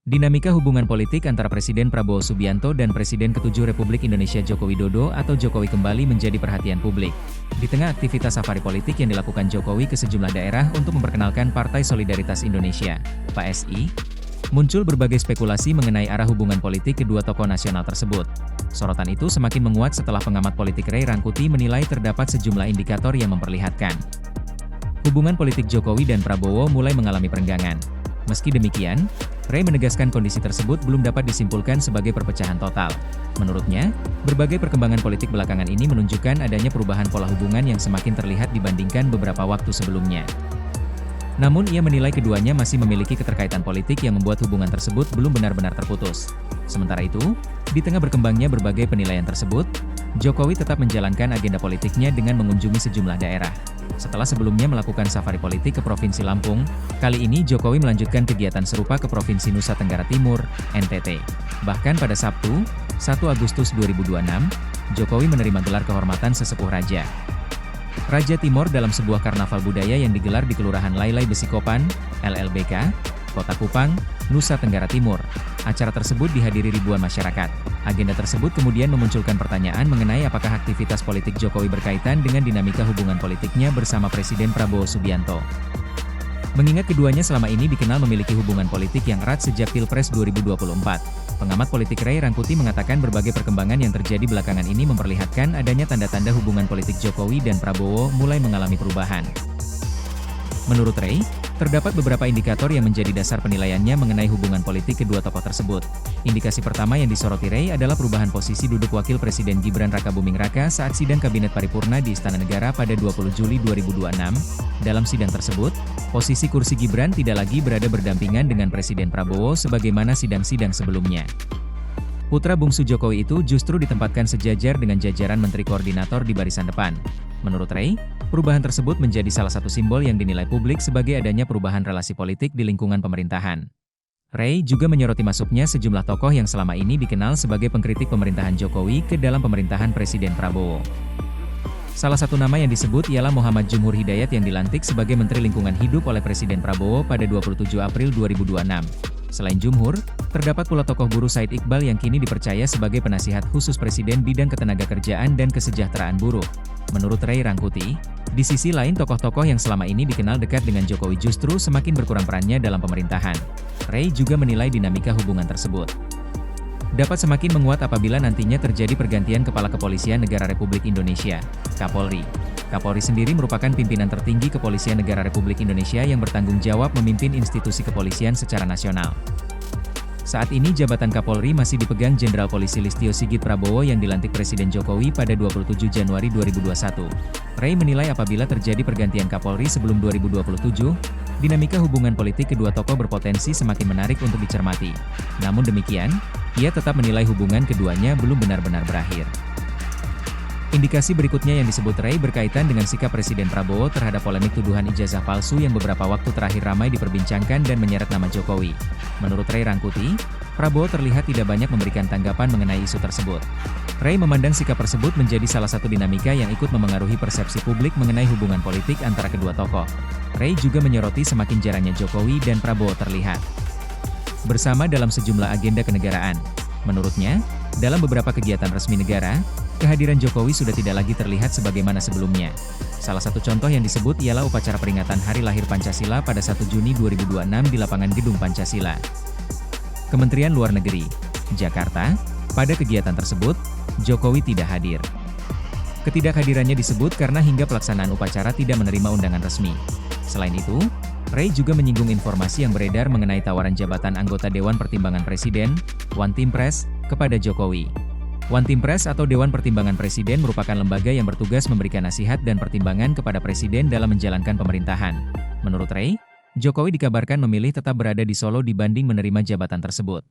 Dinamika hubungan politik antara Presiden Prabowo Subianto dan Presiden ke-7 Republik Indonesia Joko Widodo atau Jokowi kembali menjadi perhatian publik. Di tengah aktivitas safari politik yang dilakukan Jokowi ke sejumlah daerah untuk memperkenalkan Partai Solidaritas Indonesia, PSI, muncul berbagai spekulasi mengenai arah hubungan politik kedua tokoh nasional tersebut. Sorotan itu semakin menguat setelah pengamat politik Ray Rangkuti menilai terdapat sejumlah indikator yang memperlihatkan hubungan politik Jokowi dan Prabowo mulai mengalami perenggangan. Meski demikian, Ray menegaskan kondisi tersebut belum dapat disimpulkan sebagai perpecahan total. Menurutnya, berbagai perkembangan politik belakangan ini menunjukkan adanya perubahan pola hubungan yang semakin terlihat dibandingkan beberapa waktu sebelumnya. Namun ia menilai keduanya masih memiliki keterkaitan politik yang membuat hubungan tersebut belum benar-benar terputus. Sementara itu, di tengah berkembangnya berbagai penilaian tersebut, Jokowi tetap menjalankan agenda politiknya dengan mengunjungi sejumlah daerah. Setelah sebelumnya melakukan safari politik ke Provinsi Lampung, kali ini Jokowi melanjutkan kegiatan serupa ke Provinsi Nusa Tenggara Timur, NTT. Bahkan pada Sabtu, 1 Agustus 2026, Jokowi menerima gelar kehormatan sesepuh raja. Raja Timor dalam sebuah karnaval budaya yang digelar di Kelurahan Lailai Besikopan, LLBK, Kota Kupang, Nusa Tenggara Timur. Acara tersebut dihadiri ribuan masyarakat. Agenda tersebut kemudian memunculkan pertanyaan mengenai apakah aktivitas politik Jokowi berkaitan dengan dinamika hubungan politiknya bersama Presiden Prabowo Subianto. Mengingat keduanya selama ini dikenal memiliki hubungan politik yang erat sejak Pilpres 2024. Pengamat politik Ray Rangkuti mengatakan berbagai perkembangan yang terjadi belakangan ini memperlihatkan adanya tanda-tanda hubungan politik Jokowi dan Prabowo mulai mengalami perubahan. Menurut Ray, terdapat beberapa indikator yang menjadi dasar penilaiannya mengenai hubungan politik kedua tokoh tersebut. Indikasi pertama yang disoroti Ray adalah perubahan posisi duduk Wakil Presiden Gibran Rakabuming Raka saat sidang Kabinet Paripurna di Istana Negara pada 20 Juli 2026. Dalam sidang tersebut, posisi kursi Gibran tidak lagi berada berdampingan dengan Presiden Prabowo sebagaimana sidang-sidang sebelumnya. Putra bungsu Jokowi itu justru ditempatkan sejajar dengan jajaran Menteri Koordinator di barisan depan. Menurut Ray, perubahan tersebut menjadi salah satu simbol yang dinilai publik sebagai adanya perubahan relasi politik di lingkungan pemerintahan. Ray juga menyoroti masuknya sejumlah tokoh yang selama ini dikenal sebagai pengkritik pemerintahan Jokowi ke dalam pemerintahan Presiden Prabowo. Salah satu nama yang disebut ialah Muhammad Jumhur Hidayat yang dilantik sebagai Menteri Lingkungan Hidup oleh Presiden Prabowo pada 27 April 2026. Selain Jumhur, terdapat pula tokoh buruh Said Iqbal yang kini dipercaya sebagai penasihat khusus Presiden bidang ketenagakerjaan dan kesejahteraan buruh. Menurut Ray Rangkuti, di sisi lain tokoh-tokoh yang selama ini dikenal dekat dengan Jokowi justru semakin berkurang perannya dalam pemerintahan. Ray juga menilai dinamika hubungan tersebut dapat semakin menguat apabila nantinya terjadi pergantian Kepala Kepolisian Negara Republik Indonesia, Kapolri. Kapolri sendiri merupakan pimpinan tertinggi Kepolisian Negara Republik Indonesia yang bertanggung jawab memimpin institusi kepolisian secara nasional. Saat ini jabatan Kapolri masih dipegang Jenderal Polisi Listio Sigit Prabowo yang dilantik Presiden Jokowi pada 27 Januari 2021. Ray menilai apabila terjadi pergantian Kapolri sebelum 2027, dinamika hubungan politik kedua tokoh berpotensi semakin menarik untuk dicermati. Namun demikian, ia tetap menilai hubungan keduanya belum benar-benar berakhir. Indikasi berikutnya yang disebut Ray berkaitan dengan sikap Presiden Prabowo terhadap polemik tuduhan ijazah palsu yang beberapa waktu terakhir ramai diperbincangkan dan menyeret nama Jokowi. Menurut Ray Rangkuti, Prabowo terlihat tidak banyak memberikan tanggapan mengenai isu tersebut. Ray memandang sikap tersebut menjadi salah satu dinamika yang ikut memengaruhi persepsi publik mengenai hubungan politik antara kedua tokoh. Ray juga menyoroti semakin jarangnya Jokowi dan Prabowo terlihat bersama dalam sejumlah agenda kenegaraan. Menurutnya, dalam beberapa kegiatan resmi negara, kehadiran Jokowi sudah tidak lagi terlihat sebagaimana sebelumnya. Salah satu contoh yang disebut ialah upacara peringatan Hari Lahir Pancasila pada 1 Juni 2026 di lapangan Gedung Pancasila, Kementerian Luar Negeri, Jakarta. Pada kegiatan tersebut, Jokowi tidak hadir. Ketidakhadirannya disebut karena hingga pelaksanaan upacara tidak menerima undangan resmi. Selain itu, Ray juga menyinggung informasi yang beredar mengenai tawaran jabatan anggota Dewan Pertimbangan Presiden, One Team Press, kepada Jokowi. One Team Press atau Dewan Pertimbangan Presiden merupakan lembaga yang bertugas memberikan nasihat dan pertimbangan kepada Presiden dalam menjalankan pemerintahan. Menurut Ray, Jokowi dikabarkan memilih tetap berada di Solo dibanding menerima jabatan tersebut.